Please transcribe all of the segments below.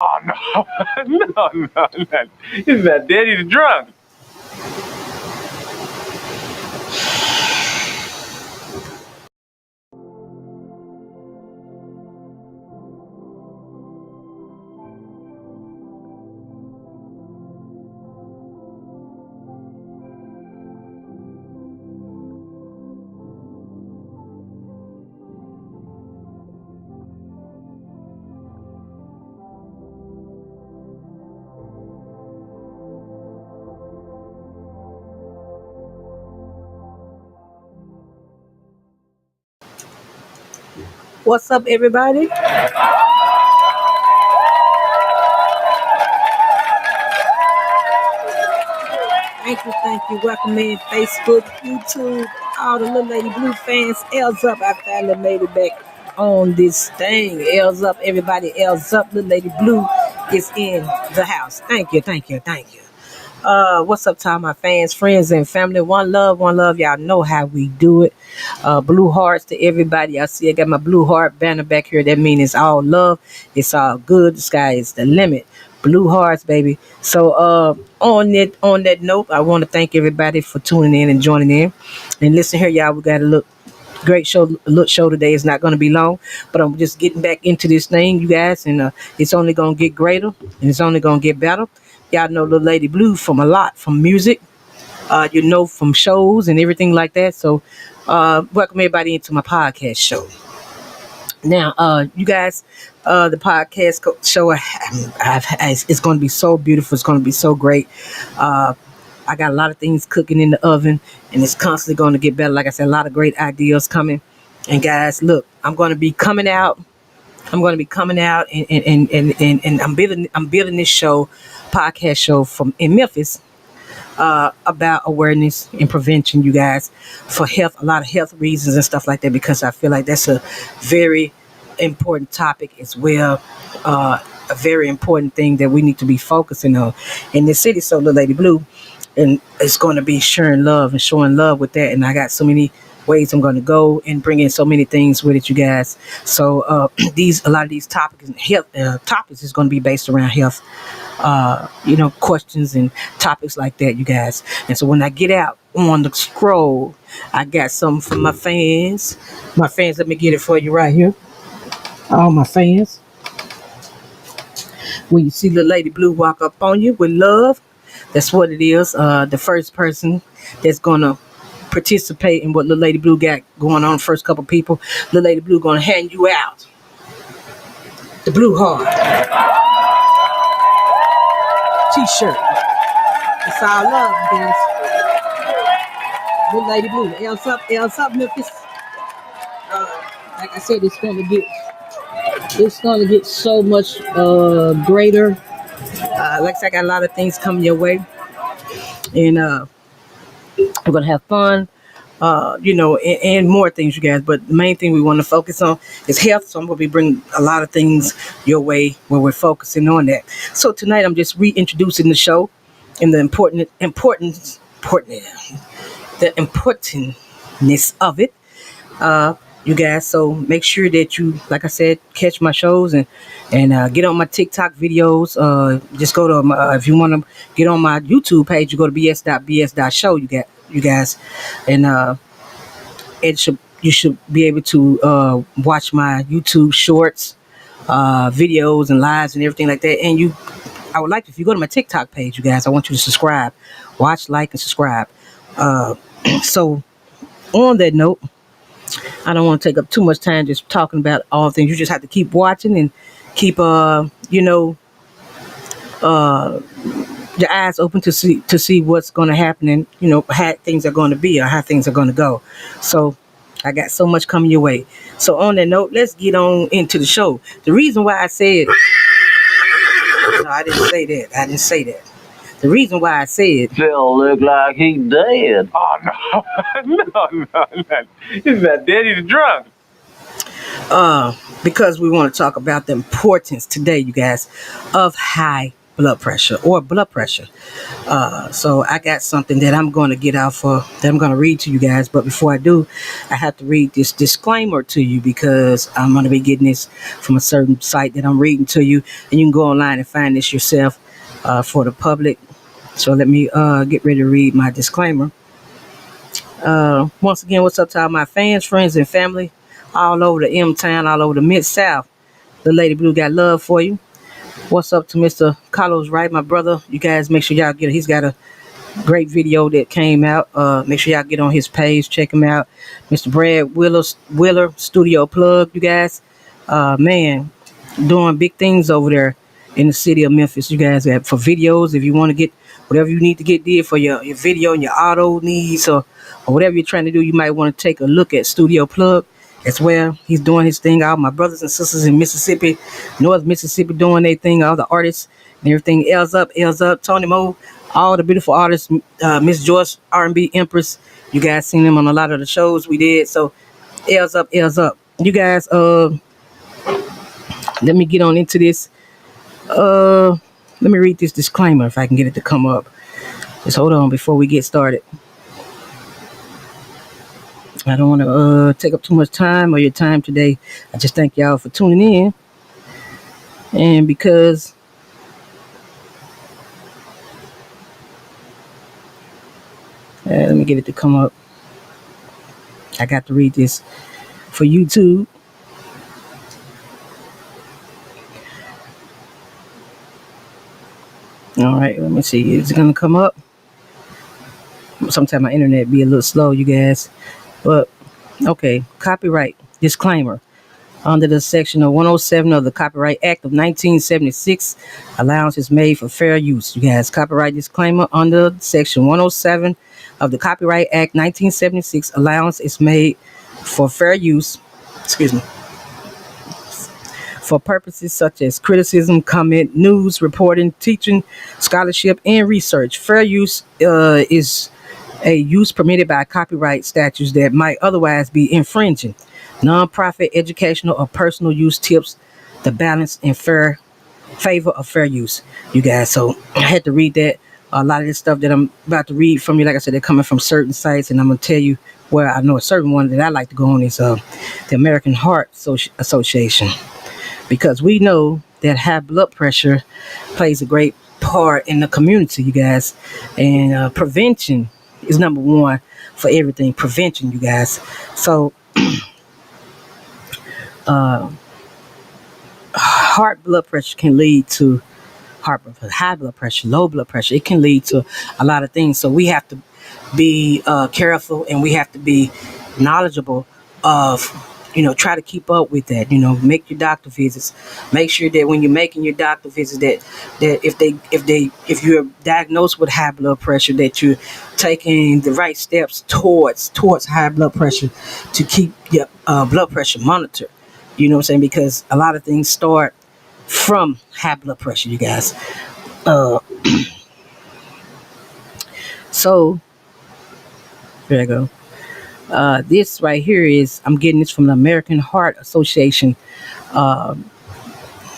Oh no, no. It's about Daddy the drunk. What's up, everybody? Thank you. Welcome in Facebook, YouTube, all the Little Lady Blue fans. L's up. I finally made it back on this thing. L's up, everybody. L's up. Little Lady Blue is in the house. Thank you. What's up to all my fans, friends, and family? One love, one love. Y'all know how we do it. Blue hearts to everybody. I see I got my blue heart banner back here. That means it's all love. It's all good. The sky is the limit. Blue hearts, baby. So on that note, I want to thank everybody for tuning in and joining in. And listen here, y'all. We got a great show today. It's not going to be long, but I'm just getting back into this thing, you guys, and it's only going to get greater and it's only going to get better. Y'all know Little Lady Blue from music, from shows and everything like that. So welcome everybody into my podcast show. Now, you guys, the podcast show, it's going to be so beautiful. It's going to be so great. I got a lot of things cooking in the oven, and it's constantly going to get better. Like I said, a lot of great ideas coming. And guys, look, I'm going to be coming out. And I'm building this podcast show from in Memphis, about awareness and prevention, you guys, for health, a lot of health reasons and stuff like that, because I feel like that's a very important topic as well. A very important thing that we need to be focusing on in this city. So, Little Lady Blue, and it's going to be sharing love and showing love with that. And I got so many ways I'm going to go and bring in so many things with it, you guys. So, a lot of these topics, health topics, is going to be based around health. Questions and topics like that, you guys. And so when I get out on the scroll, I got something for my fans. My fans, let me get it for you right here. All my fans. When you see the Lady Blue walk up on you with love, that's what it is. The first person that's gonna participate in what Little Lady Blue got going on, first couple people, Little Lady Blue gonna hand you out the blue heart t-shirt. It's all love, guys. Little Lady Blue. L's up, Memphis. Like I said, it's gonna get so much greater. Like I said, I got a lot of things coming your way, and we're gonna have fun. And more things, you guys. But the main thing we want to focus on is health. So I'm gonna be bringing a lot of things your way where we're focusing on that. So tonight I'm just reintroducing the show and the importantness of it. You guys, so make sure that you, like I said, catch my shows and get on my TikTok videos. Just go to if you want to get on my YouTube page, you go to BS.BS show. You guys, and you should be able to watch my YouTube shorts, videos and lives and everything like that. And I would like, if you go to my TikTok page, you guys, I want you to subscribe, watch, like, and subscribe. So on that note, I don't want to take up too much time just talking about all things. You just have to keep watching and keep your eyes open to see what's going to happen, and how things are going to be or how things are going to go. So I got so much coming your way. So on that note, let's get on into the show. The reason why I said no, I didn't say that. The reason why I said Phil look like he dead. Oh no, no. It's about Daddy the drunk. because we want to talk about the importance today, you guys, of high blood pressure or blood pressure. So I got something that I'm going to get out for that I'm going to read to you guys. But before I do, I have to read this disclaimer to you because I'm going to be getting this from a certain site that I'm reading to you, and you can go online and find this yourself for the public. So let me get ready to read my disclaimer. Once again, what's up to all my fans, friends, and family all over the M-Town, all over the Mid-South. The Lady Blue got love for you. What's up to Mr. Carlos Wright, my brother? You guys make sure y'all get it. He's got a great video that came out. Make sure y'all get on his page, check him out. Mr. Brad Willer Studio Plug, you guys. Man, doing big things over there in the city of Memphis. You guys have for videos, if you want to get whatever you need to get did for your video and your auto needs or whatever you're trying to do, you might want to take a look at Studio Plug as well. He's doing his thing. All my brothers and sisters in Mississippi, North Mississippi, doing their thing. All the artists and everything. L's up, Tony Mo, all the beautiful artists. Miss Joyce, R&B Empress. You guys seen them on a lot of the shows we did. So L's up. You guys, let me get on into this. Let me read this disclaimer if I can get it to come up. Just hold on before we get started. I don't want to take up too much time or your time today. I just thank y'all for tuning in. And because let me get it to come up. I got to read this for YouTube. All right, let me see. Is it going to come up? Sometimes my internet be a little slow, you guys. But, okay, copyright disclaimer. Under the section of 107 of the Copyright Act of 1976, allowance is made for fair use. You guys, copyright disclaimer under section 107 of the Copyright Act 1976, allowance is made for fair use. Excuse me. For purposes such as criticism, comment, news, reporting, teaching, scholarship, and research. Fair use is a use permitted by copyright statutes that might otherwise be infringing. Non-profit, educational, or personal use tips the balance in favor of fair use. You guys, so I had to read that. A lot of this stuff that I'm about to read from you, like I said, they're coming from certain sites, and I'm going to tell you where I know a certain one that I like to go on is the American Heart Association. Because we know that high blood pressure plays a great part in the community, you guys. And prevention is number one for everything. Prevention, you guys. So, high blood pressure can lead to high blood pressure, low blood pressure. It can lead to a lot of things. So we have to be careful, and we have to be knowledgeable of, try to keep up with that. Make your doctor visits. Make sure that when you're making your doctor visits, that if you're diagnosed with high blood pressure, that you're taking the right steps towards high blood pressure to keep your blood pressure monitored. You know what I'm saying? Because a lot of things start from high blood pressure, you guys. So there I go. This right here I'm getting this from the American Heart Association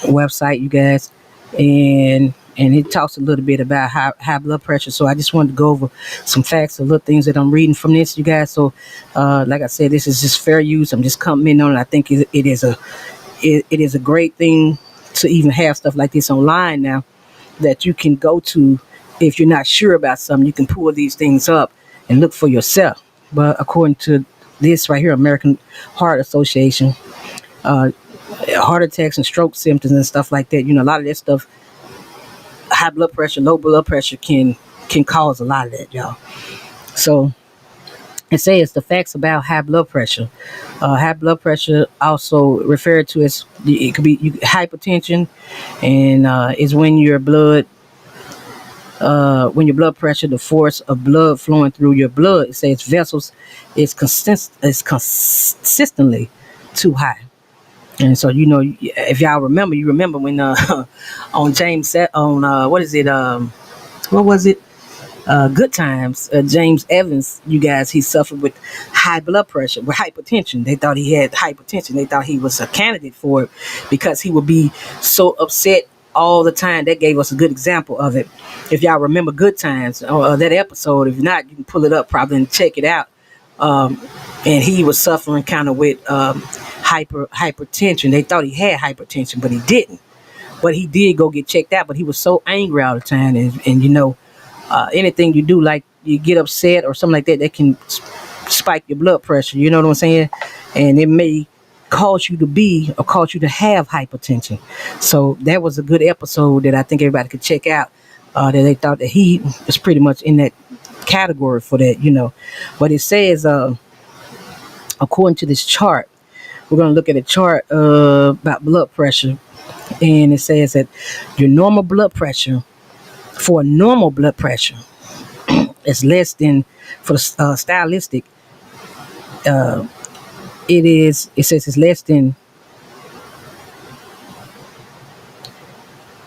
website, you guys, and it talks a little bit about high blood pressure. So I just wanted to go over some facts, a little things that I'm reading from this, you guys. So like I said, this is just fair use. I'm just commenting on it. I think it is a great thing to even have stuff like this online now that you can go to if you're not sure about something. You can pull these things up and look for yourself. But according to this right here, American Heart Association, heart attacks and stroke symptoms and stuff like that, a lot of that stuff, high blood pressure, low blood pressure can cause a lot of that, y'all. So it says the facts about high blood pressure. High blood pressure, also referred to as, it could be hypertension, and is when your blood pressure, the force of blood flowing through your blood, it says vessels is consistently too high. And so, if y'all remember, when on James, on what is it? What was it? Good Times. James Evans, you guys, he suffered with high blood pressure, with hypertension. They thought he had hypertension. They thought he was a candidate for it because he would be so upset all the time. That gave us a good example of it. If y'all remember Good Times, that episode, if not, you can pull it up probably and check it out. And he was suffering kind of with hypertension. They thought he had hypertension, but he didn't. But he did go get checked out. But he was so angry all the time, and anything you do, like you get upset or something like that, that can spike your blood pressure. You know what I'm saying? And it may cause you to be or cause you to have hypertension. So that was a good episode that I think everybody could check out. That they thought that he was pretty much in that category for that. But it says, according to this chart, we're going to look at a chart about blood pressure, and it says that your normal blood pressure, for a normal blood pressure, is less than, for the stylistic, it says it's less than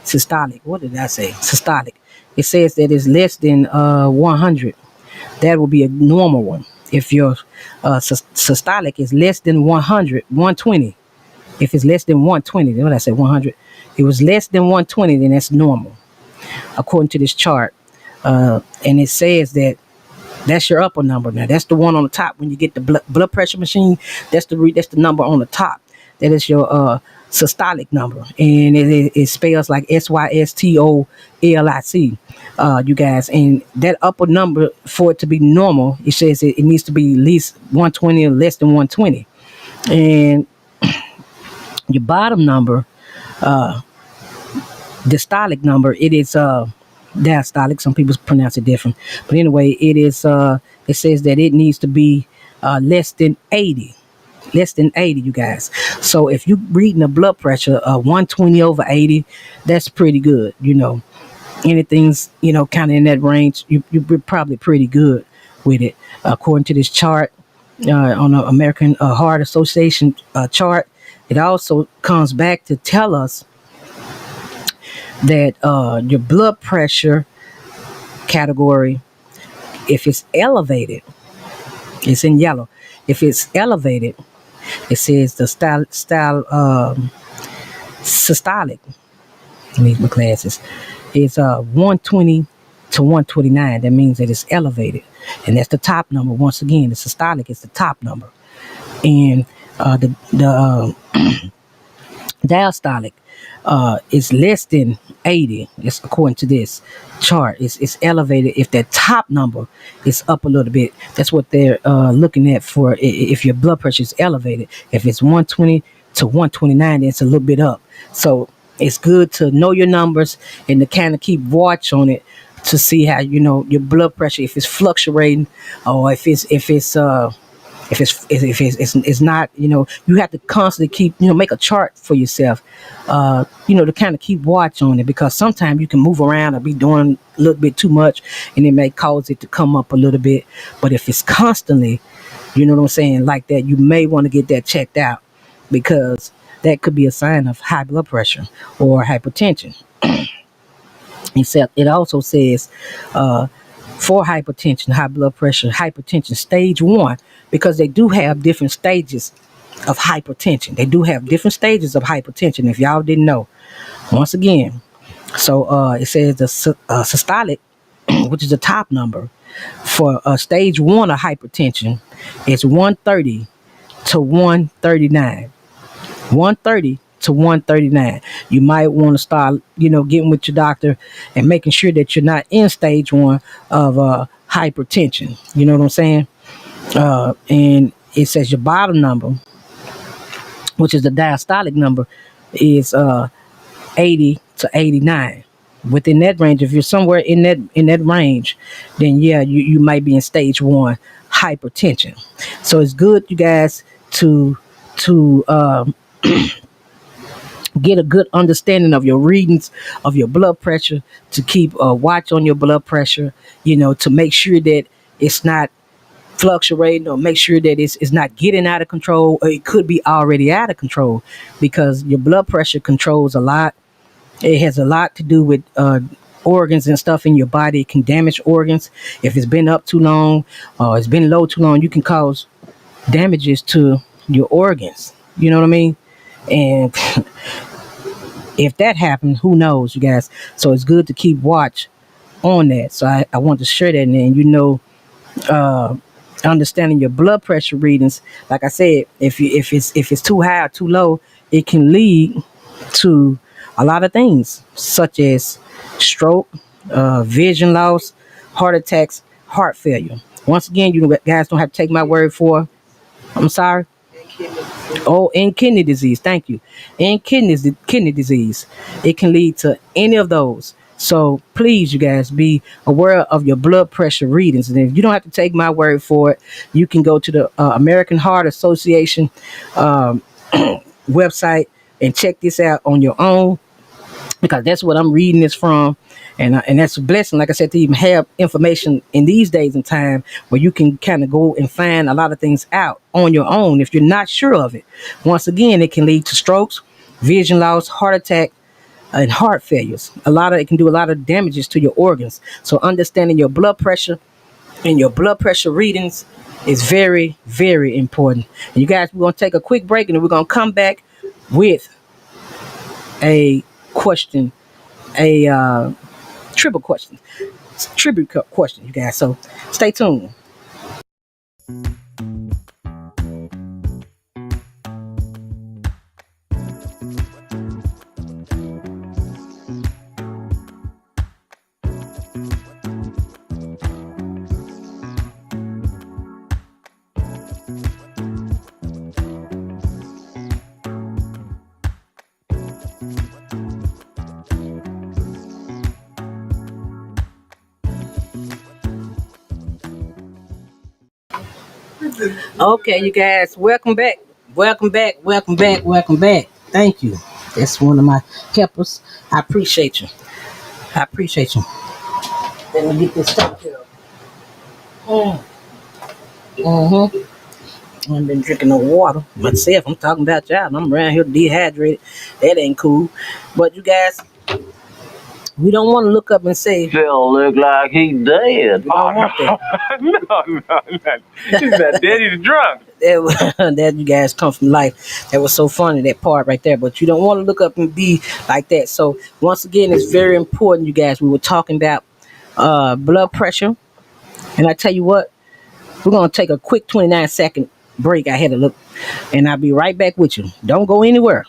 systolic. What did I say? Systolic. It says that it's less than 100. That will be a normal one. If your systolic is less than 100, 120. If it's less than 120, then what I say, 100. If it was less than 120, then that's normal, according to this chart. And it says that that's your upper number. Now that's the one on the top. When you get the blood pressure machine, that's the number on the top. That is your systolic number, and it spells like SYSTOLIC. You guys, and that upper number, for it to be normal, it says it needs to be at least 120 or less than 120. And your bottom number, diastolic number, it is diastolic. Some people pronounce it different, but anyway, it is. It says that it needs to be less than 80. Less than 80, you guys. So if you're reading the blood pressure 120 over 80, that's pretty good. Anything's kind of in that range, you're probably pretty good with it, according to this chart on the American Heart Association chart. It also comes back to tell us that your blood pressure category, if it's elevated, it's in yellow. If it's elevated, it says the systolic. I need my glasses. It's 120 to 129. That means that it's elevated, and that's the top number. Once again, the systolic is the top number, and the diastolic is less than 80. It's according to this chart. It's elevated if that top number is up a little bit. That's what they're looking at for if your blood pressure is elevated. If it's 120 to 129, then it's a little bit up. So it's good to know your numbers and to kind of keep watch on it to see how your blood pressure, if it's fluctuating, or if it's not, you have to constantly keep, make a chart for yourself, to kind of keep watch on it, because sometimes you can move around or be doing a little bit too much, and it may cause it to come up a little bit. But if it's constantly, what I'm saying, like that, you may want to get that checked out, because that could be a sign of high blood pressure or hypertension. It also says, for hypertension, high blood pressure, hypertension stage 1, because they do have different stages of hypertension. They do have different stages of hypertension, if y'all didn't know. Once again, so it says the systolic, which is the top number, for stage 1 of hypertension, it's 130 to 139. 130 to 139. You might want to start, getting with your doctor and making sure that you're not in stage 1 of hypertension. You know what I'm saying? And it says your bottom number, which is the diastolic number, is 80 to 89. Within that range, if you're somewhere in that range, then yeah, you might be in stage 1 hypertension. So it's good, you guys, to get a good understanding of your readings of your blood pressure, to keep a watch on your blood pressure, to make sure that it's not fluctuating, or make sure that it's not getting out of control, or it could be already out of control, because your blood pressure controls a lot. It has a lot to do with organs and stuff in your body. It can damage organs. If it's been up too long or it's been low too long, you can cause damages to your organs. You know what I mean? And If that happens, who knows, you guys? So it's good to keep watch on that. So I want to share that, and then uh, understanding your blood pressure readings. Like I said, if it's too high or too low, it can lead to a lot of things such as stroke, vision loss, heart attacks, heart failure. Once again, you guys don't have to take my word for. I'm sorry. Oh, and kidney disease. Thank you. And kidney disease. It can lead to any of those. So please, you guys, be aware of your blood pressure readings. And if you don't have to take my word for it, you can go to the American Heart Association um, website and check this out on your own, because that's what I'm reading this from. And that's a blessing, like I said, to even have information in these days and time where you can kind of go and find a lot of things out on your own if you're not sure of it. Once again, it can lead to strokes, vision loss, heart attack, and heart failures. It can do a lot of damages to your organs. So understanding your blood pressure and your blood pressure readings is very, very important. And you guys, we're going to take a quick break, and then we're going to come back with a question, a tribute question, you guys. So stay tuned. Okay, you guys, welcome back. Welcome back. Welcome back. Welcome back. Thank you. That's one of my helpers. I appreciate you. I appreciate you. Let me get this stuff here. Mm-hmm. I've been drinking no water myself. I'm talking about y'all. I'm around here dehydrated. That ain't cool. But you guys, we don't want to look up and say, Phil look like he dead. we don't want that. No. He's that dead. He's drunk. That you guys come from life. That was so funny, that part right there. But you don't want to look up and be like that. So once again, it's very important, you guys. We were talking about blood pressure, and I tell you what, we're gonna take a quick 29-second break. I had to look, and I'll be right back with you. Don't go anywhere.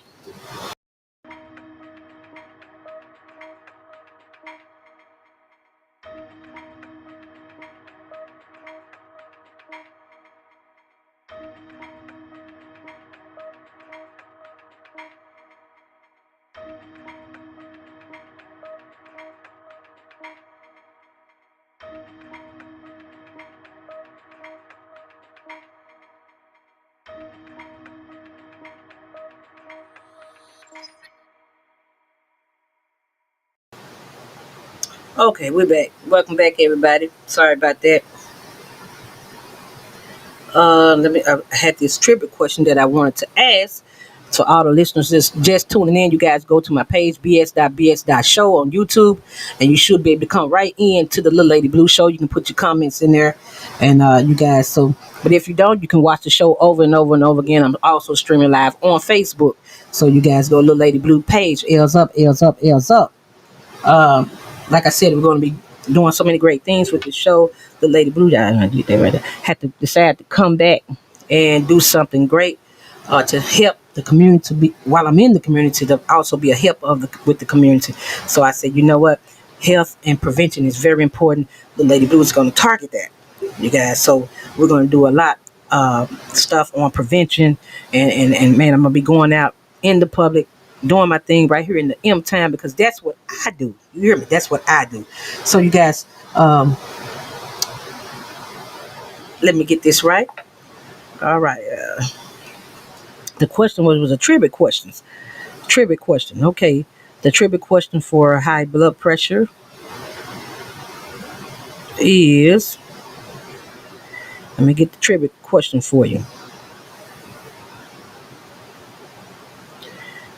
Okay, we're back. Welcome back, everybody. Sorry about that. I had this trivia question that I wanted to ask to all the listeners that's just tuning in. You guys go to my page, BS.BS show on YouTube, and you should be able to come right in to the Little Lady Blue show. You can put your comments in there, and you guys. But if you don't, you can watch the show over and over and over again. I'm also streaming live on Facebook, so you guys go to Little Lady Blue page. L's up, L's up, L's up. Um, like I said, we're going to be doing so many great things with the show. The Lady Blue, I did that right there. Had to decide to come back and do something great to help the community. While I'm in the community, to also be a help with the community. So I said, you know what, health and prevention is very important. The Lady Blue is going to target that, you guys. So we're going to do a lot stuff on prevention, and man, I'm gonna be going out in the public doing my thing right here in the M time, because that's what I do. You hear me? That's what I do. So you guys, let me get this right. All right. The question was a trivia questions. Trivia question. Okay. The trivia question for high blood pressure is. Let me get the trivia question for you.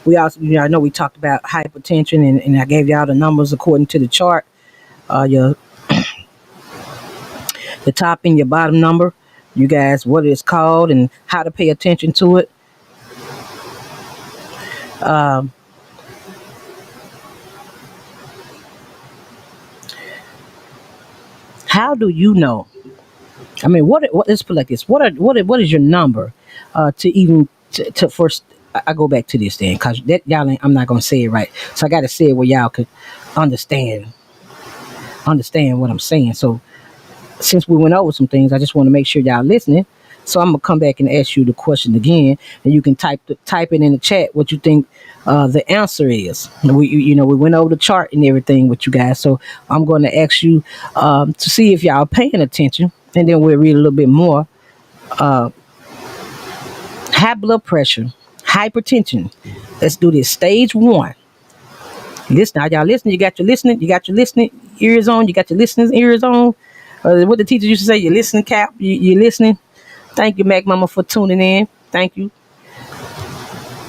We also, I know we talked about hypertension, and I gave y'all the numbers according to the chart. Your the top and your bottom number. You guys, what it's called and how to pay attention to it. Um, How do you know? I mean, what let's put it like this. What is your number to even to first? I go back to this then because that y'all I'm not gonna say it right, so I got to say it where y'all could understand understand what I'm saying. So since we went over some things, I just want to make sure y'all listening. So I'm gonna come back and ask you the question again, and you can type it in the chat what you think the answer is. We went over the chart and everything with you guys, so I'm going to ask you to see if y'all paying attention, and then we'll read a little bit more. Uh, High blood pressure, hypertension. Let's do this. Stage one. Listen, are y'all listening? You got your listening ears on. You got your listening ears on. What the teacher used to say, your listening cap. You listening. Thank you, Mac Mama, for tuning in. Thank you.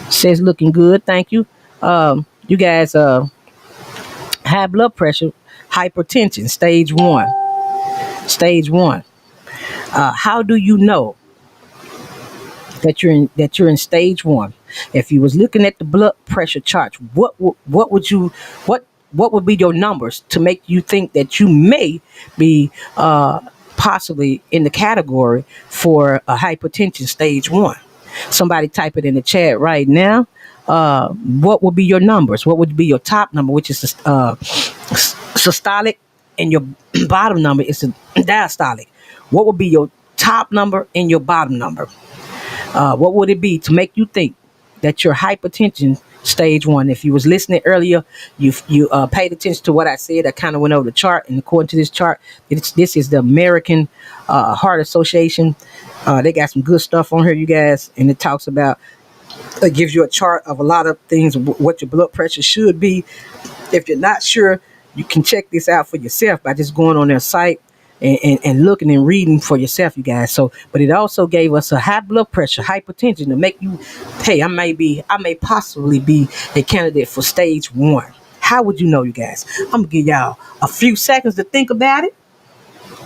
Says looking good. Thank you. You guys, high blood pressure, hypertension, stage one. Stage one. How do you know that you're in stage one? If you was looking at the blood pressure chart, what would you what would be your numbers to make you think that you may be possibly in the category for a hypertension stage one? Somebody type it in the chat right now. What would be your numbers? What would be your top number, which is the systolic, and your bottom number is the diastolic? What would be your top number and your bottom number? What would it be to make you think that your hypertension stage one? If you was listening earlier, you paid attention to what I said. I kind of went over the chart, and according to this chart, this is the American Heart Association. They got some good stuff on here, you guys, and it talks about, it gives you a chart of a lot of things, what your blood pressure should be. If you're not sure, you can check this out for yourself by just going on their site and looking and reading for yourself, you guys. So, but it also gave us a high blood pressure, hypertension, to make you, hey, I may possibly be a candidate for stage one. How would you know, you guys? I'm gonna give y'all a few seconds to think about it,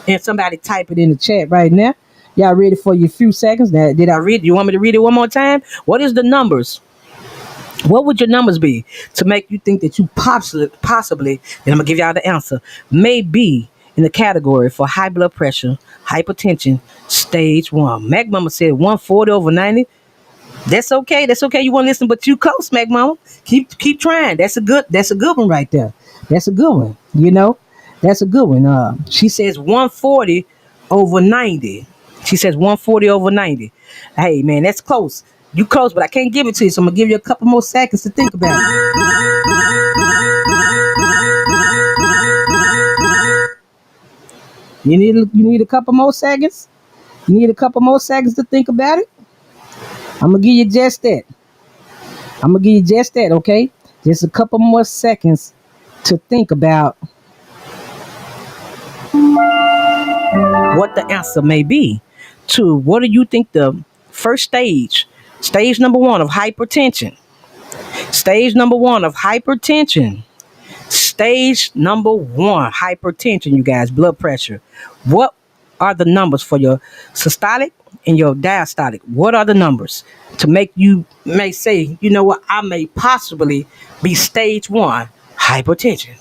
and somebody type it in the chat right now. Y'all ready for your few seconds? Now, did I read? You want me to read it one more time? What is the numbers? What would your numbers be to make you think that you possibly, and I'm gonna give y'all the answer, may be in the category for high blood pressure, hypertension, stage one? Mac Mama said 140 over 90. That's okay. That's okay. You want to listen, but you close, Mac Mama. Keep trying. That's a good one right there. That's a good one. That's a good one. She says 140 over 90. She says 140 over 90. Hey man, that's close. You close, but I can't give it to you, so I'm gonna give you a couple more seconds to think about it. You need a couple more seconds. You need a couple more seconds to think about it. I'm gonna give you just that. I'm gonna give you just that, okay? Just a couple more seconds to think about what the answer may be to what do you think the first stage number one of hypertension, stage number one of hypertension, stage number one hypertension, you guys, blood pressure. What are the numbers for your systolic and your diastolic? What are the numbers to make you may say, you know what, I may possibly be stage one hypertension?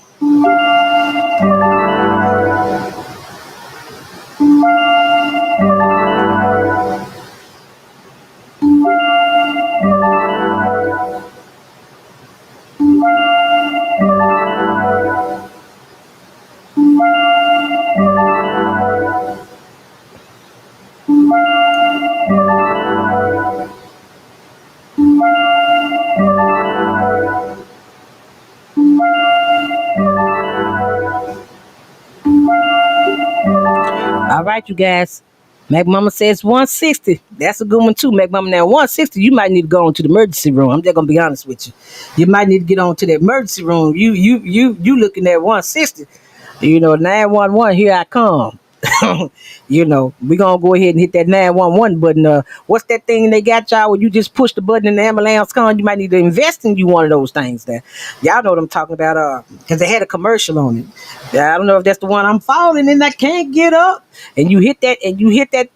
All right, you guys. Mac Mama says 160. That's a good one too, Mac Mama. Now 160, you might need to go into the emergency room. I'm just gonna be honest with you. You might need to get on to the emergency room. You looking at 160. 911, here I come. We gonna go ahead and hit that 911 button. What's that thing they got y'all where you just push the button and the ambulance comes? You might need to invest in you one of those things there. Y'all know what I'm talking about, because they had a commercial on it. Yeah, I don't know if that's the one. I'm falling and I can't get up. And you hit that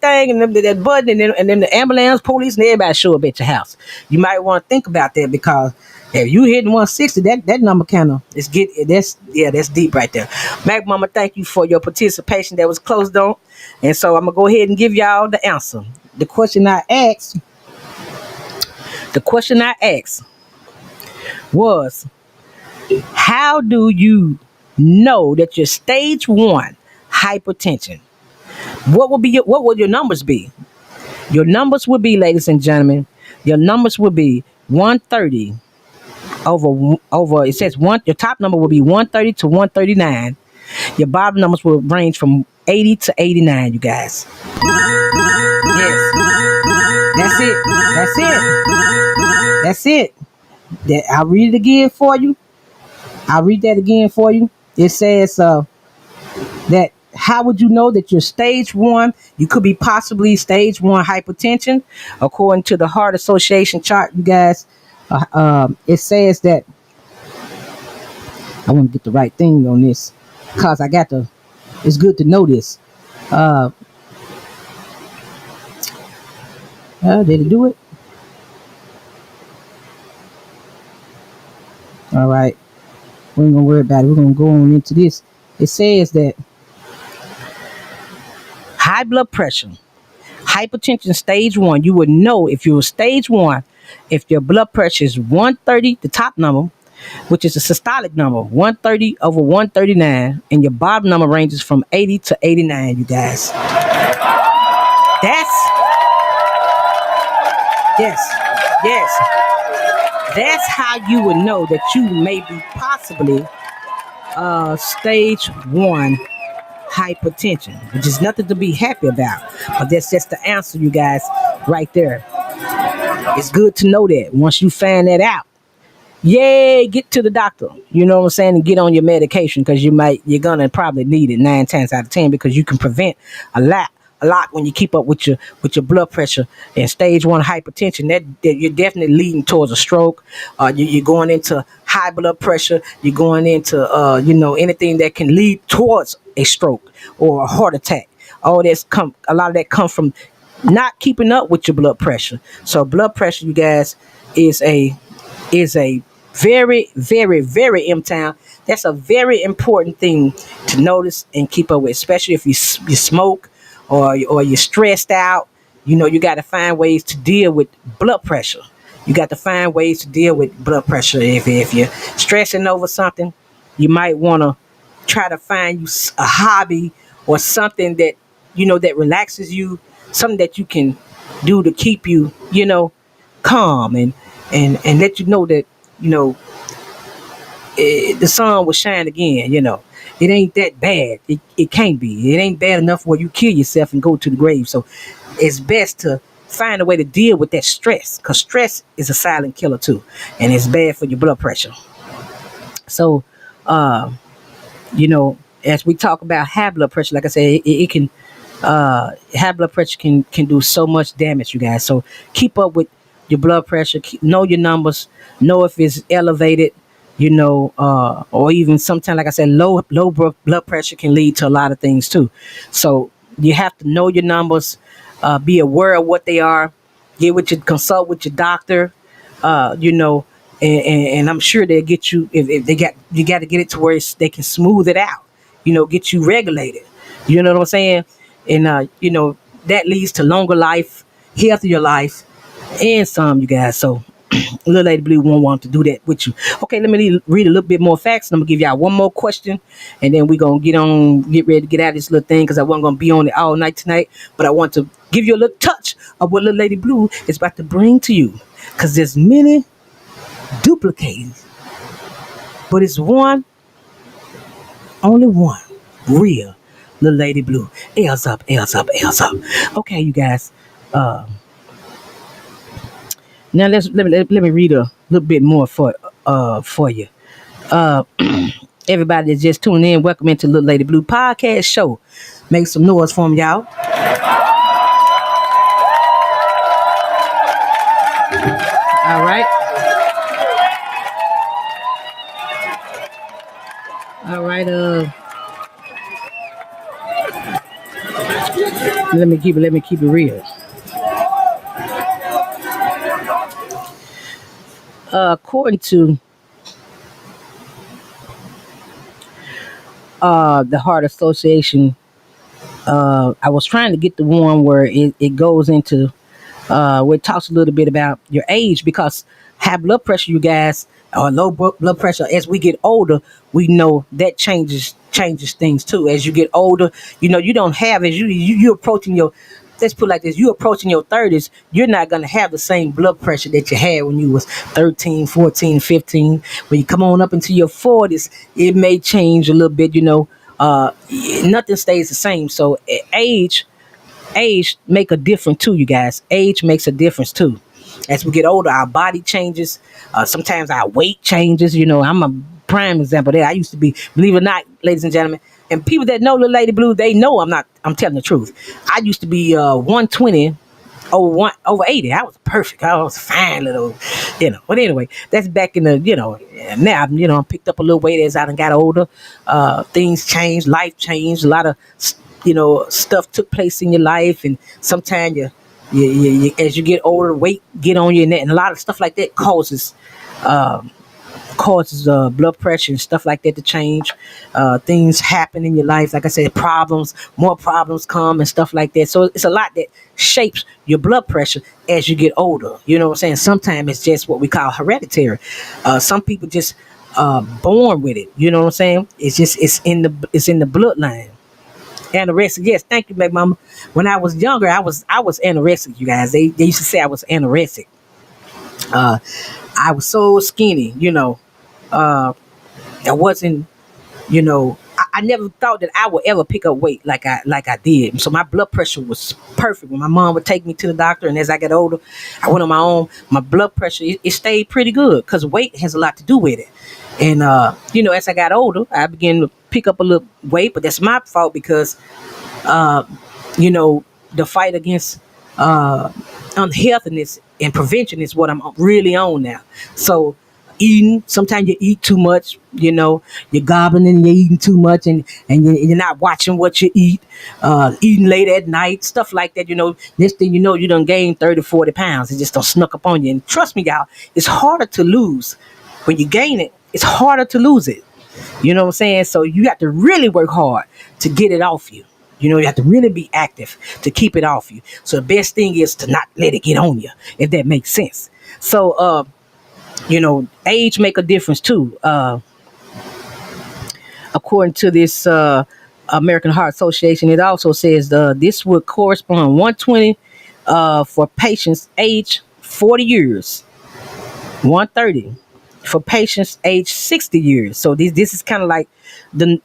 thing and then that button, and then the ambulance, police, and everybody show up at your house. You might want to think about that, because If you hitting 160, that number kind of that's deep right there. Mac Mama, thank you for your participation. That was closed on, and so I'm gonna go ahead and give y'all the answer. The question I asked, the question I asked was, how do you know that you're stage one hypertension? What would your numbers be? Your numbers would be, ladies and gentlemen, your numbers would be 130 over it says one your top number will be 130 to 139. Your bottom numbers will range from 80 to 89, you guys. Yes. That's it. That's it. That's it. I'll read it again for you. I'll read that again for you. It says that how would you know that you're stage one? You could be possibly stage one hypertension. According to the Heart Association chart, you guys, it says that I want to get the right thing on this because it's good to know this. Did it do it? All right. We ain't going to worry about it. We're going to go on into this. It says that high blood pressure, hypertension stage one, you would know if you were stage one, if your blood pressure is 130, the top number, which is a systolic number, 130 over 139, and your bottom number ranges from 80 to 89, you guys. Yes. That's how you would know that you may be possibly stage one hypertension, which is nothing to be happy about. But that's just the answer, you guys, right there. It's good to know that once you find that out. Yay, get to the doctor. You know what I'm saying? And get on your medication because you're gonna probably need it 9 times out of 10 because you can prevent a lot when you keep up with your blood pressure and stage one hypertension. That you're definitely leading towards a stroke. You're going into high blood pressure. You're going into anything that can lead towards a stroke or a heart attack. A lot of that comes from not keeping up with your blood pressure. So blood pressure, you guys, is a very, very, very M-Town. That's a very important thing to notice and keep up with, especially if you smoke or you're stressed out. You got to find ways to deal with blood pressure. You got to find ways to deal with blood pressure. If you're stressing over something, you might want to try to find you a hobby or something that that relaxes you, something that you can do to keep you calm and let you know that the sun will shine again. It ain't that bad. It can't be. It ain't bad enough where you kill yourself and go to the grave. So it's best to find a way to deal with that stress, because stress is a silent killer too, and it's bad for your blood pressure. So as we talk about high blood pressure, like I said, it can high blood pressure can do so much damage, you guys. So keep up with your blood pressure. Know your numbers. Know if it's elevated. Or even sometimes, like I said, low blood pressure can lead to a lot of things too. So you have to know your numbers. Be aware of what they are. Consult with your doctor. And I'm sure they'll get you if you got to get it to where they can smooth it out. Get you regulated. You know what I'm saying? And that leads to longer life, healthier life, and some, you guys. So Lillady Blue won't want to do that with you. Okay, let me read a little bit more facts, and I'm gonna give y'all one more question, and then we're gonna get ready to get out of this little thing because I wasn't gonna be on it all night tonight. But I want to give you a little touch of what Lillady Blue is about to bring to you, because there's many duplicating, but it's only one real Lillady Blue. L's up, L's up, L's up. Okay, you guys. Now let me read a little bit more for you. Everybody that's just tuning in, welcome into Lillady Blue podcast show. Make some noise for them, y'all. All right. All right. Let me keep it real. According to the Heart Association, I was trying to get the one where it goes into where it talks a little bit about your age, because high blood pressure, you guys, or low blood pressure, as we get older, we know that changes things too. As you get older, you don't have, as you approaching your, let's put it like this, you approaching your 30s, you're not going to have the same blood pressure that you had when you was 13, 14, 15. When you come on up into your 40s, it may change a little bit. Nothing stays the same. So age make a difference too, you guys. Age makes a difference too. As we get older, our body changes. Sometimes our weight changes. I'm a prime example of that. I used to be, believe it or not, ladies and gentlemen, and people that know the Lady Blue, they know I'm telling the truth. I used to be 120 over 80. I was perfect. I was fine little. But anyway, that's back in the, now, I picked up a little weight as I done got older. Things changed, life changed, a lot of, stuff took place in your life, and sometimes as you get older, weight get on you, and a lot of stuff like that causes blood pressure and stuff like that to change. Things happen in your life, like I said, more problems come and stuff like that. So it's a lot that shapes your blood pressure as you get older. You know what I'm saying? Sometimes it's just what we call hereditary. Some people just born with it. You know what I'm saying? It's in the bloodline. Anorexic, yes, thank you, baby mama. When I was younger, I was anorexic, you guys. They used to say I was anorexic. uh I was so skinny. uh I wasn't, I never thought that I would ever pick up weight like I did. So my blood pressure was perfect. When my mom would take me to the doctor, and as I got older, I went on my own. My blood pressure, it stayed pretty good, because weight has a lot to do with it. And as I got older, I began to pick up a little weight, but that's my fault, because uh, you know, the fight against uh, unhealthiness and prevention is what I'm really on now. So eating, sometimes you eat too much, you're gobbling and you're eating too much, and you're not watching what you eat, eating late at night, stuff like that. Next thing you know, you done gained 30, 40 pounds. It just don't snuck up on you. And trust me, y'all, it's harder to lose. When you gain it, it's harder to lose it. You know what I'm saying? So you have to really work hard to get it off you. You have to really be active to keep it off you. So the best thing is to not let it get on you, if that makes sense. So, age make a difference too. According to this American Heart Association, it also says this would correspond 120 for patients age 40 years, 130 for patients age 60 years. So this is kind of like the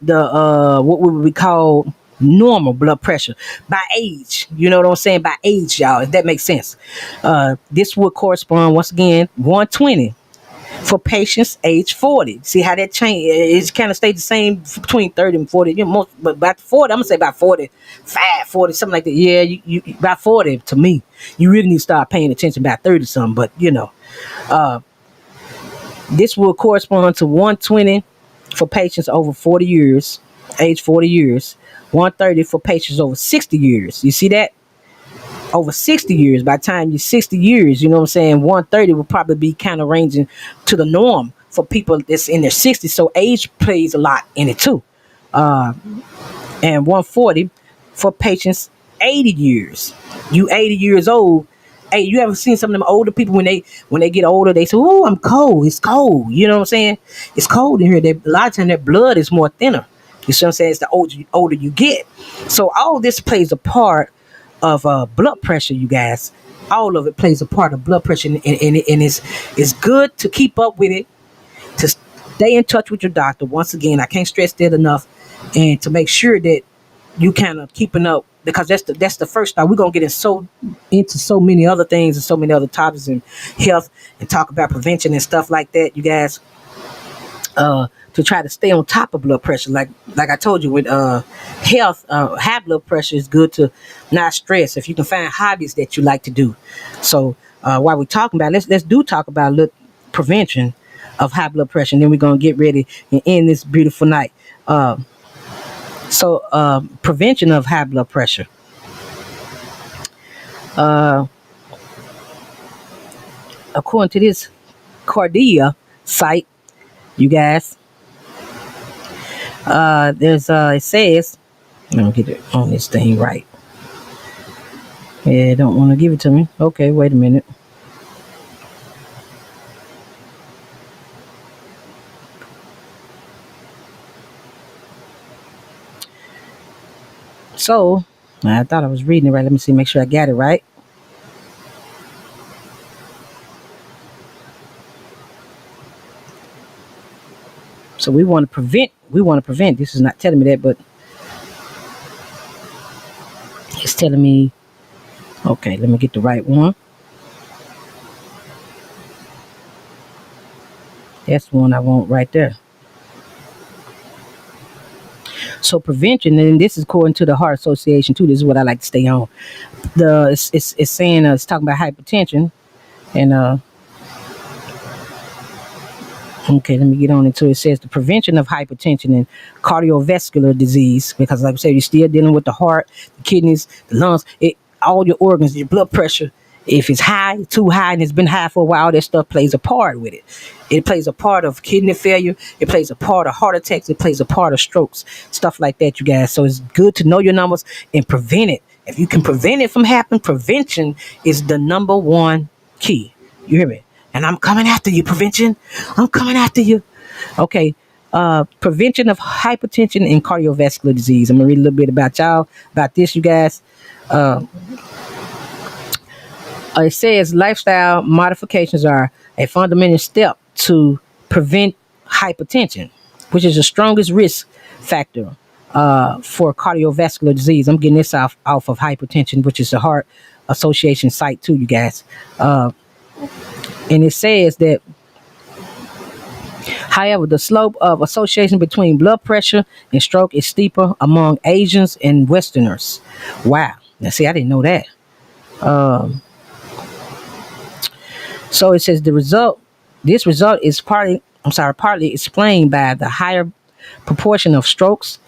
what would we call normal blood pressure by age. You know what I'm saying? By age, y'all, if that makes sense. This would correspond once again 120 for patients age 40. See how that change? It's kind of stayed the same between 30 and 40. But by 40, I'm gonna say about 45, 40, something like that. Yeah, you about 40 to me. You really need to start paying attention about 30 something. But uh, this will correspond to 120 for patients over 40 years, age 40 years, 130 for patients over 60 years. You see that? Over 60 years. By the time you're 60 years, you know what I'm saying, 130 will probably be kind of ranging to the norm for people that's in their 60s. So age plays a lot in it too. Uh, and 140 for patients 80 years. You 80 years old. Hey, you ever seen some of them older people when they get older, they say, "Oh, I'm cold. It's cold." You know what I'm saying? It's cold in here. A lot of times their blood is more thinner. You see what I'm saying? It's the older you get. So all this plays a part of blood pressure, you guys. All of it plays a part of blood pressure, and it's good to keep up with it, to stay in touch with your doctor. Once again, I can't stress that enough, and to make sure that you kind of keeping up, because that's the first start. We're gonna get into so many other things and so many other topics in health, and talk about prevention and stuff like that, you guys. To try to stay on top of blood pressure, like I told you with health, high blood pressure is good to not stress. If you can find hobbies that you like to do. So while we're talking about, let's do talk about prevention of high blood pressure, and then we're gonna get ready and end this beautiful night. Prevention of high blood pressure. Uh, According to this cardia site, you guys. There's it says, let me get it on this thing right. Yeah, don't want to give it to me. Okay, wait a minute. So I thought I was reading it right. Let me see, make sure I got it right. So we want to prevent. We want to prevent. This is not telling me that, but it's telling me. Okay, let me get the right one. That's the one I want right there. So prevention, and this is according to the Heart Association too. This is what I like to stay on. It's saying it's talking about hypertension, and okay, let me get on into it. It says the prevention of hypertension and cardiovascular disease, because like I said, you're still dealing with the heart, the kidneys, the lungs, all your organs, your blood pressure. If it's high, too high, and it's been high for a while, that stuff plays a part with it. It plays a part of kidney failure. It plays a part of heart attacks. It plays a part of strokes, stuff like that, you guys. So it's good to know your numbers and prevent it. If you can prevent it from happening, prevention is the number one key. You hear me? And I'm coming after you, prevention. I'm coming after you. Okay. Prevention of hypertension and cardiovascular disease. I'm gonna read a little bit about this, you guys. Uh, it says lifestyle modifications are a fundamental step to prevent hypertension, which is the strongest risk factor for cardiovascular disease. I'm getting this off of hypertension, which is the Heart Association site too, you guys. And it says that, however, the slope of association between blood pressure and stroke is steeper among Asians and Westerners. Wow. Now, see, I didn't know that. Um, so it says this result is partly explained by the higher proportion of strokes.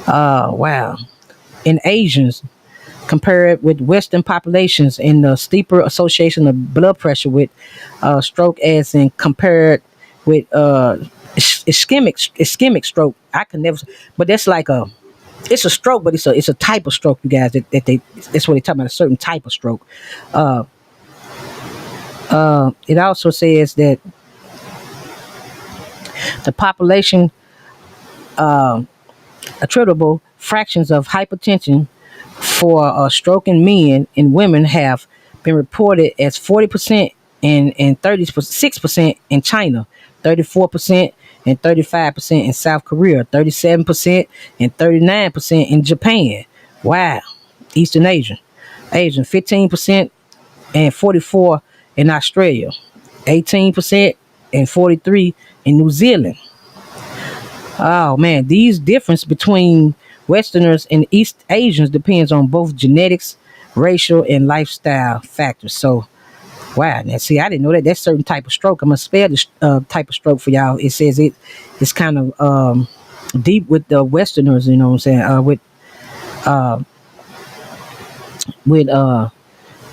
Wow. In Asians compared with Western populations, and the steeper association of blood pressure with stroke as in compared with ischemic stroke. I can never, but that's like it's a stroke, but it's a type of stroke, you guys. That's what they talk about, a certain type of stroke. Uh, it also says that the population attributable fractions of hypertension for stroke in men and women have been reported as 40% and 36% in China, 34% and 35% in South Korea, 37% and 39% in Japan. Wow. Eastern Asian 15% and 44 in Australia, 18% and 43 in New Zealand. Oh man, these difference between Westerners and East Asians depends on both genetics, racial, and lifestyle factors. So, wow. Now, see, I didn't know that. That's certain type of stroke. I'm gonna spell this type of stroke for y'all. It says it's kind of deep with the Westerners. You know what I'm saying? Uh, with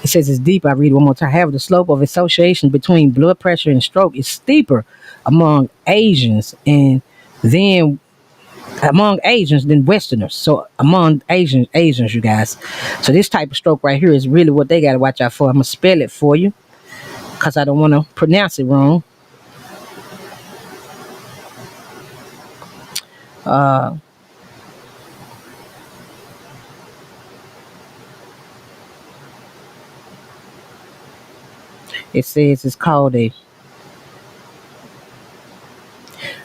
it says it's deep. I read it one more time. However, the slope of association between blood pressure and stroke is steeper among Asians and then among Asians than Westerners. So among Asians, you guys. So this type of stroke right here is really what they got to watch out for. I'm gonna spell it for you because I don't want to pronounce it wrong. Uh, it says it's called a.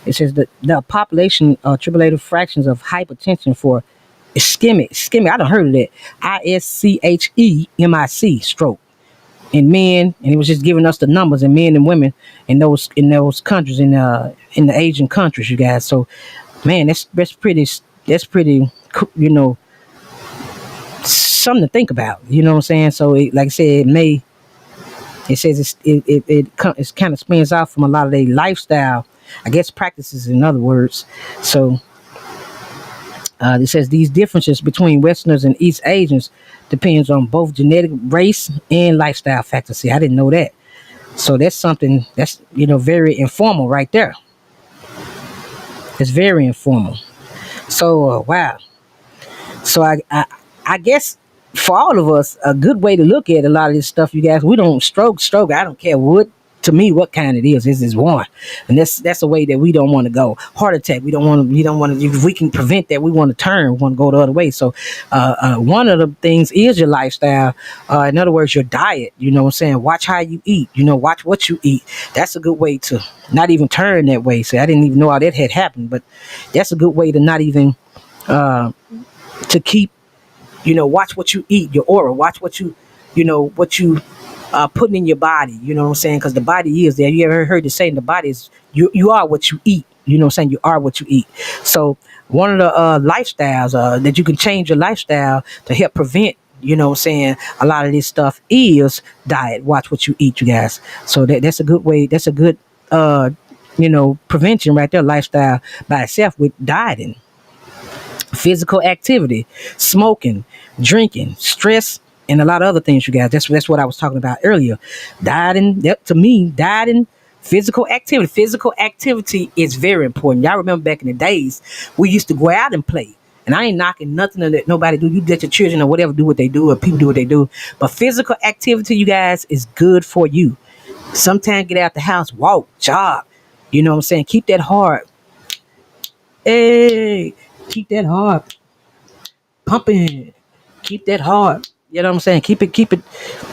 It says the population tribulative fractions of hypertension for ischemic. I don't heard of that. ISCHEMIC stroke in men, and it was just giving us the numbers in men and women in those countries in the Asian countries, you guys. So, man, that's pretty, you know, something to think about. You know what I'm saying? So, like I said, it says it's kind of spins off from a lot of their lifestyle, I guess, practices. In other words, so. It says these differences between Westerners and East Asians depends on both genetic, race, and lifestyle factors. See, I didn't know that. So that's something that's very informal right there. It's very informal. So wow. So I guess for all of us, a good way to look at a lot of this stuff, you guys, we don't stroke. I don't care what to me what kind it is. This is one, and that's a way that we don't want to go. Heart attack. We don't want to. We don't want to. If we can prevent that, we want to turn. We want to go the other way. So, one of the things is your lifestyle. In other words, your diet. You know what I'm saying? Watch how you eat. Watch what you eat. That's a good way to not even turn that way. So I didn't even know how that had happened, but that's a good way to not even to keep watch what you eat, your aura, watch what you putting in your body, you know what I'm saying, because the body is there. You ever heard the saying, the body is you are what you eat, you know what I'm saying, you are what you eat. So one of the lifestyles that you can change your lifestyle to help prevent, you know what I'm saying, a lot of this stuff is diet. Watch what you eat, you guys. So that's a good way, that's a good prevention right there, lifestyle by itself, with dieting, physical activity, smoking, drinking, stress, and a lot of other things, you guys. That's what I was talking about earlier. Dieting, yep, to me, dieting, physical activity. Physical activity is very important. Y'all remember back in the days, we used to go out and play. And I ain't knocking nothing that nobody do. You let your children or whatever do what they do, or people do what they do. But physical activity, you guys, is good for you. Sometimes get out the house, walk, jog. You know what I'm saying? Keep that heart. Hey, keep that heart pumping. Keep that heart. You know what I'm saying? Keep it,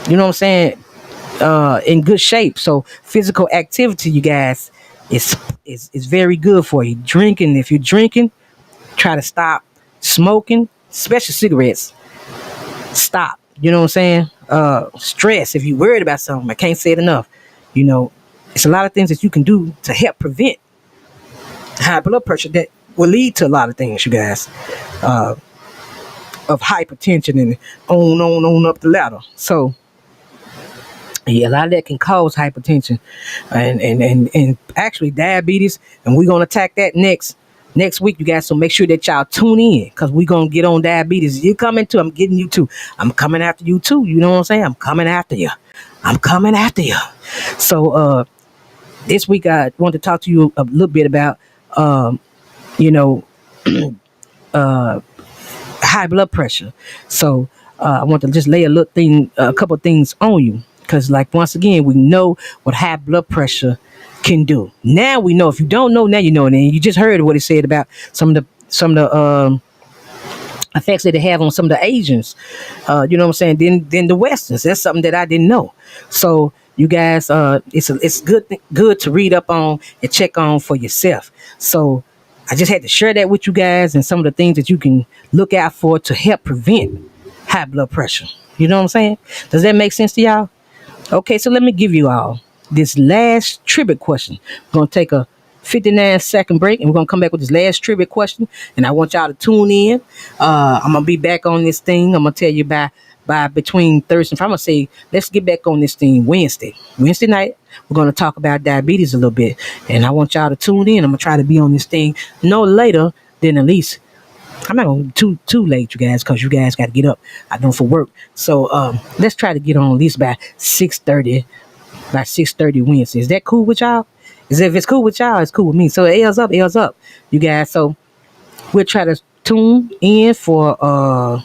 you know what I'm saying, in good shape. So physical activity, you guys, is very good for you. Drinking, if you're drinking, try to stop. Smoking, especially cigarettes, stop. You know what I'm saying? Stress, if you're worried about something, I can't say it enough. You know, it's a lot of things that you can do to help prevent high blood pressure that will lead to a lot of things, you guys. Of hypertension and on up the ladder. So yeah, a lot of that can cause hypertension and actually diabetes, and we're gonna attack that next week, you guys. So make sure that y'all tune in, because we're gonna get on diabetes. You coming too, I'm getting you too. I'm coming after you too. You know what I'm saying? I'm coming after you. I'm coming after you. So this week I want to talk to you a little bit about you know high blood pressure. So I want to just lay a couple things on you, because, like, once again, we know what high blood pressure can do. Now we know. If you don't know, now you know. And you just heard what he said about some of the effects that they have on some of the Asians. You know what I'm saying? Then the Westerns. That's something that I didn't know. So you guys, it's good to read up on and check on for yourself. So I just had to share that with you guys, and some of the things that you can look out for to help prevent high blood pressure. You know what I'm saying? Does that make sense to y'all? Okay, so let me give you all this last trivia question. We're going to take a 59-second break, and we're going to come back with this last trivia question. And I want y'all to tune in. I'm going to be back on this thing. I'm going to tell you by between Thursday and Friday. I'm going to say, let's get back on this thing Wednesday night. We're going to talk about diabetes a little bit. And I want y'all to tune in. I'm going to try to be on this thing no later than at least, I'm not going to too late, you guys, because you guys got to get up. I know for work. So let's try to get on at least by 6:30. By 6:30 Wednesday. Is that cool with y'all? If it's cool with y'all, it's cool with me. So L's up, you guys. So we'll try to tune in for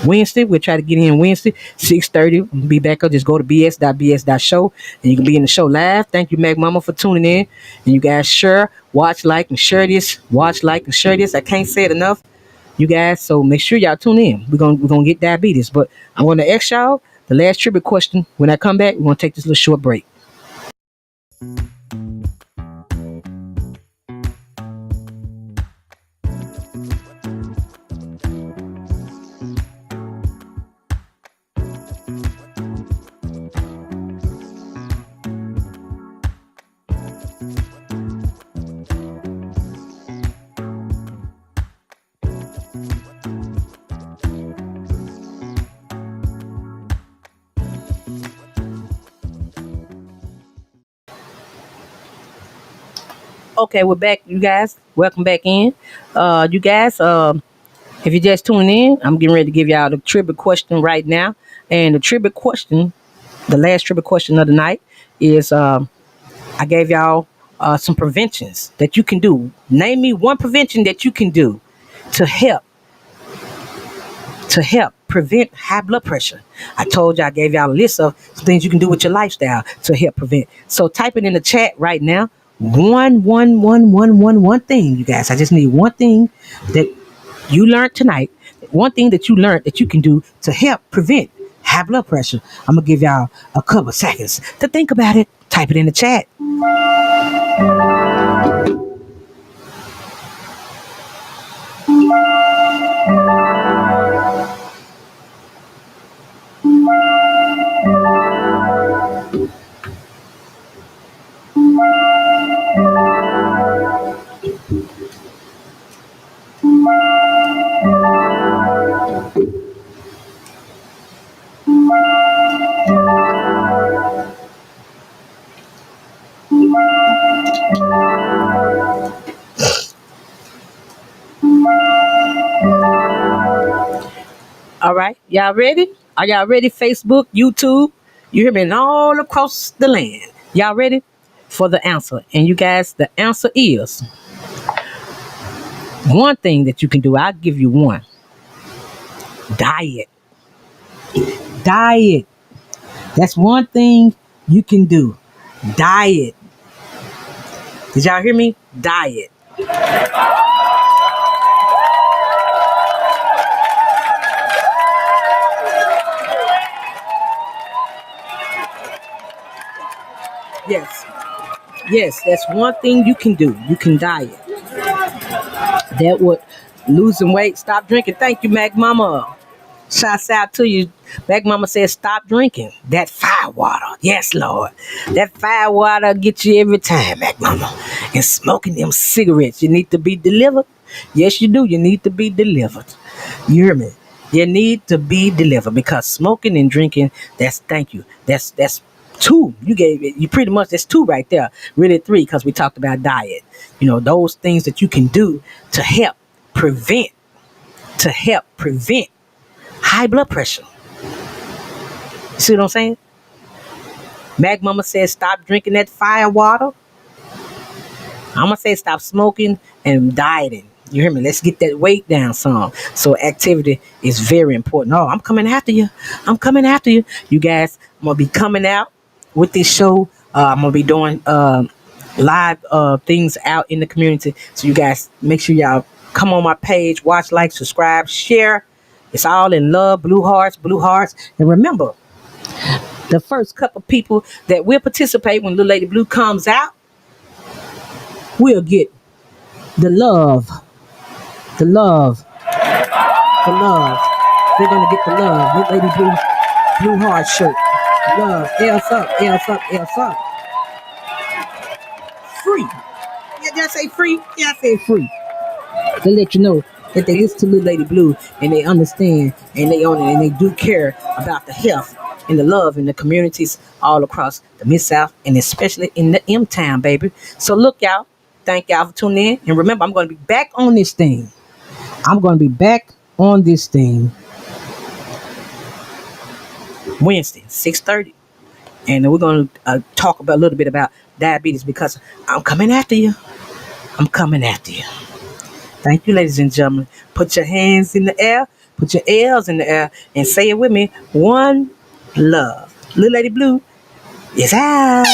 Wednesday. We'll try to get in Wednesday, 6:30. Be back up. Just go to BS.BS show, and you can be in the show live. Thank you, Mac Mama, for tuning in. And you guys share, watch, like, and share this. Watch, like, and share this. I can't say it enough, you guys. So make sure y'all tune in. We're gonna get diabetes. But I want to ask y'all the last trivia question. When I come back, we're gonna take this little short break. Okay, we're back, you guys. Welcome back in. You guys, if you're just tuning in, I'm getting ready to give y'all the trivia question right now. And the trivia question, the last trivia question of the night, is I gave y'all some preventions that you can do. Name me one prevention that you can do to help prevent high blood pressure. I told you I gave y'all a list of some things you can do with your lifestyle to help prevent. So type it in the chat right now. One thing, you guys. I just need one thing that you learned tonight. One thing that you learned that you can do to help prevent high blood pressure. I'm gonna give y'all a couple seconds to think about it. Type it in the chat. All right, y'all ready? Are y'all ready? Facebook, YouTube, you hear me? And all across the land. Y'all ready for the answer? And you guys, the answer is one thing that you can do. I'll give you one. Diet. Diet. That's one thing you can do. Diet. Did y'all hear me? Diet. Yes. Yes, that's one thing you can do. You can diet. That would losing weight, stop drinking. Thank you, Mac Mama. Shouts out to you. Mac Mama says stop drinking that fire water. Yes, Lord. That fire water get you every time, Mac Mama. And smoking them cigarettes. You need to be delivered. Yes, you do. You need to be delivered. You hear me? You need to be delivered because smoking and drinking, that's thank you. That's two. You gave it, you pretty much that's two right there. Really three, because we talked about diet. You know, those things that you can do to prevent, to help prevent high blood pressure. You see what I'm saying? Mag Mama says stop drinking that fire water. I'm gonna say stop smoking and dieting. You hear me? Let's get that weight down some. So activity is very important. Oh, I'm coming after you. I'm coming after you. You guys, I'm gonna be coming out with this show. I'm gonna be doing live things out in the community. So you guys make sure y'all come on my page, watch, like, subscribe, share. It's all in love, blue hearts, blue hearts. And remember, the first couple people that will participate when Little Lady Blue comes out will get the love, the love, the love. They're gonna get the love. Little Lady Blue, blue heart shirt. Love. Else up, else up, else up. Free. Yeah, did I say free? Yeah, I said free. To let you know that they listen to Little Lady Blue and they understand and they own it and they do care about the health and the love in the communities all across the Mid-South and especially in the M-Town, baby. So look, y'all. Thank y'all for tuning in. And remember, I'm going to be back on this thing. I'm going to be back on this thing Wednesday, 6:30. And we're going to talk about a little bit about diabetes because I'm coming after you. I'm coming after you. Thank you, ladies and gentlemen. Put your hands in the air. Put your L's in the air and say it with me. One love. Little Lady Blue is out.